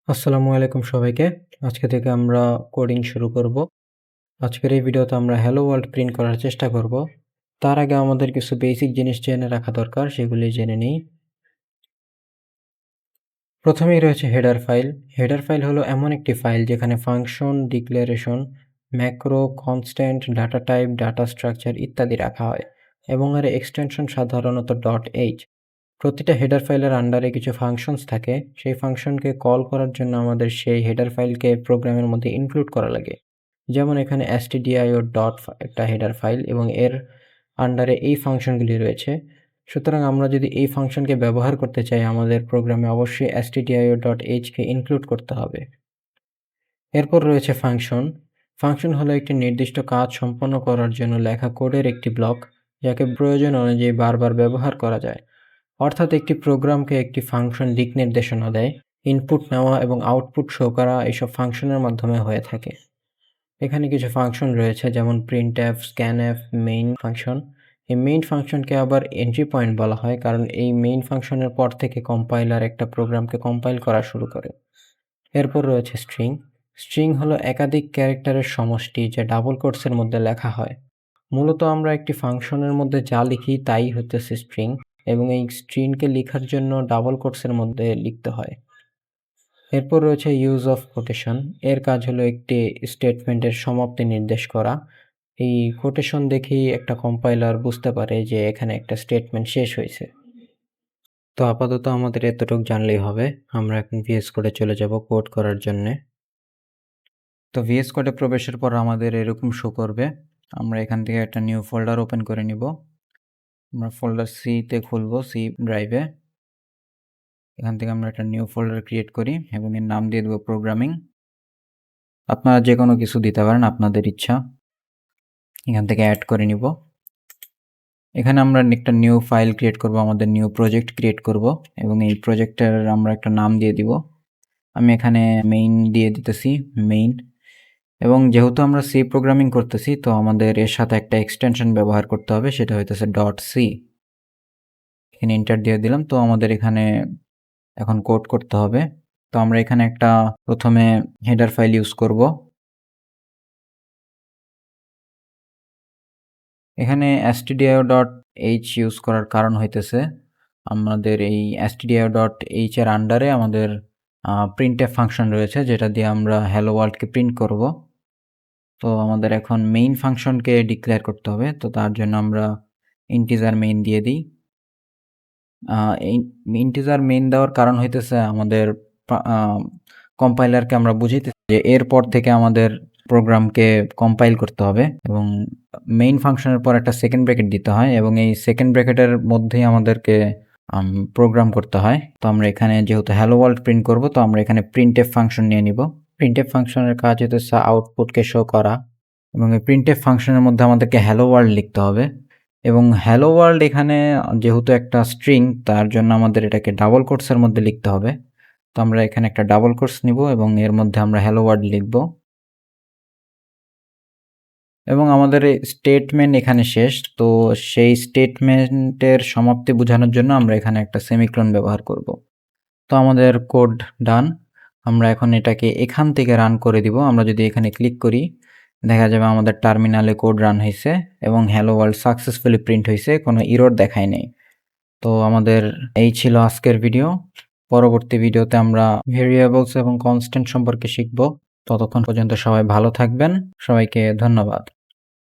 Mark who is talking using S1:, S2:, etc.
S1: আসসালামু আলাইকুম সবাইকে। আজকে থেকে আমরা কোডিং শুরু করব। আজকের এই ভিডিওতে আমরা হ্যালো ওয়ার্ল্ড প্রিন্ট করার চেষ্টা করব। তার আগে আমাদের কিছু বেসিক জিনিস জেনে রাখা দরকার, সেগুলি জেনে নিই। প্রথমেই রয়েছে হেডার ফাইল। হেডার ফাইল হলো এমন একটি ফাইল যেখানে function, declaration, macro, constant, data type, data structure ইত্যাদি রাখা হয় এবং এর এক্সটেনশন সাধারণত .h। প্রতিটা হেডার ফাইলের আন্ডারে কিছু ফাংশনস থাকে। সেই ফাংশনকে কল করার জন্য আমাদের সেই হেডার ফাইলকে প্রোগ্রামের মধ্যে ইনক্লুড করা লাগে। যেমন এখানে stdio ডট একটা হেডার ফাইল এবং এর আন্ডারে এই ফাংশনগুলি রয়েছে। সুতরাং আমরা যদি এই ফাংশনকে ব্যবহার করতে চাই, আমাদের প্রোগ্রামে অবশ্যই stdio.h কে ইনক্লুড করতে হবে। এরপর রয়েছে ফাংশন। ফাংশন হলো একটি নির্দিষ্ট কাজ সম্পন্ন করার জন্য লেখা কোডের একটি ব্লক, যাকে প্রয়োজন অনুযায়ী বারবার ব্যবহার করা যায়। অর্থাৎ একটি প্রোগ্রামকে একটি ফাংশন দিক নির্দেশনা দেয়। ইনপুট নেওয়া এবং আউটপুট শো করা এসব ফাংশনের মাধ্যমে হয়ে থাকে। এখানে কিছু ফাংশন রয়েছে, যেমন প্রিন্টএফ, স্ক্যানএফ, মেইন ফাংশন। এই মেইন ফাংশনকে আবার এন্ট্রি পয়েন্ট বলা হয়, কারণ এই মেইন ফাংশনের পর থেকে কম্পাইলার একটা প্রোগ্রামকে কম্পাইল করা শুরু করে। এরপর রয়েছে স্ট্রিং। স্ট্রিং হলো একাধিক ক্যারেক্টারের সমষ্টি যা ডাবল কোটসের মধ্যে লেখা হয়। মূলত আমরা একটি ফাংশনের মধ্যে যা লিখি তাই হচ্ছে স্ট্রিং, এবং এই স্ট্রিংকে লেখার জন্য ডাবল কোটসের মধ্যে লিখতে হয়। এরপর রয়েছে ইউজ অফ কোটেশন। এর কাজ হলো একটি স্টেটমেন্টের সমাপ্তি নির্দেশ করা। এই কোটেশন দেখেই একটা কম্পাইলার বুঝতে পারে যে এখানে একটা স্টেটমেন্ট শেষ হয়েছে। তো আপাতত আমাদের এতটুকু জানলেই হবে। আমরা এখন ভিএস কোডে চলে যাব কোড করার জন্যে। তো ভিএস কোডে প্রবেশের পর আমাদের এরকম শো করবে। আমরা এখান থেকে একটা নিউ ফোল্ডার ওপেন করে নিব। আমরা ফোল্ডার সিতে খুলব, সি ড্রাইভে। এখান থেকে আমরা একটা নিউ ফোল্ডার ক্রিয়েট করি এবং এর নাম দিয়ে দেবো প্রোগ্রামিং। আপনারা যে কোনো কিছু দিতে পারেন, আপনাদের ইচ্ছা। এখান থেকে অ্যাড করে নিব। এখানে আমরা একটা নিউ ফাইল ক্রিয়েট করব, আমাদের নিউ প্রজেক্ট ক্রিয়েট করব এবং এই প্রজেক্টের আমরা একটা নাম দিয়ে দিব। আমি এখানে মেইন দিয়ে দিতেছি, মেইন। এবং যেহেতু আমরা সি প্রোগ্রামিং করতেছি, তো আমাদের এর সাথে একটা এক্সটেনশন ব্যবহার করতে হবে, সেটা হইতেছে .c। এখানে এন্টার দিয়ে দিলাম। তো আমাদের এখানে এখন কোড করতে হবে। তো আমরা এখানে একটা প্রথমে হেডার ফাইল ইউজ করব। এখানে stdio.h ইউজ করার কারণ হইতেছে আমাদের এই stdio.h এর আন্ডারে আমাদের প্রিন্টএফ ফাংশন রয়েছে, যেটা দিয়ে আমরা হ্যালো ওয়ার্ল্ডকে প্রিন্ট করব। তো আমাদের এখন মেইন ফাংশনকে ডিক্লেয়ার করতে হবে। তো তার জন্য আমরা ইন্টিজার মেইন দিয়ে দিই। এই ইন্টিজার মেইন দেওয়ার কারণ হইতেছে আমাদের কম্পাইলারকে আমরা বুঝাইতেছি যে এরপর থেকে আমাদের প্রোগ্রামকে কম্পাইল করতে হবে এবং মেইন ফাংশনের পর একটা সেকেন্ড ব্র্যাকেট দিতে হয় এবং এই সেকেন্ড ব্র্যাকেটের মধ্যেই আমাদেরকে প্রোগ্রাম করতে হয়। তো আমরা এখানে যেহেতু হ্যালো ওয়ার্ল্ড প্রিন্ট করব, তো আমরা এখানে প্রিন্টএফ ফাংশন নিয়ে নিব। প্রিন্টএফ ফাংশনের কাজ হচ্ছে আউটপুটকে শো করা এবং এই প্রিন্টএফ ফাংশনের মধ্যে আমাদেরকে হ্যালো ওয়ার্ল্ড লিখতে হবে। এবং হ্যালো ওয়ার্ল্ড এখানে যেহেতু একটা স্ট্রিং, তার জন্য আমাদের এটাকে ডাবল কোটসের মধ্যে লিখতে হবে। তো আমরা এখানে একটা ডাবল কোটস নিব এবং এর মধ্যে আমরা হ্যালো ওয়ার্ল্ড লিখব এবং আমাদের স্টেটমেন্ট এখানে শেষ। তো সেই স্টেটমেন্টের সমাপ্তি বোঝানোর জন্য আমরা এখানে একটা সেমিকোলন ব্যবহার করব। তো আমাদের কোড ডান। আমরা এখন এটাকে এখান থেকে রান করে দিব। আমরা যদি এখানে ক্লিক করি, দেখা যাবে আমাদের টার্মিনালে কোড রান হয়েছে এবং হ্যালো ওয়ার্ল্ড সাকসেসফুলি প্রিন্ট হয়েছে, কোনো এরর দেখায় নেই। তো আমাদের এই ছিল আজকের ভিডিও। পরবর্তী ভিডিওতে আমরা ভেরিয়েবলস এবং কনস্ট্যান্ট সম্পর্কে শিখব। ততক্ষণ পর্যন্ত সবাই ভালো থাকবেন। সবাইকে ধন্যবাদ।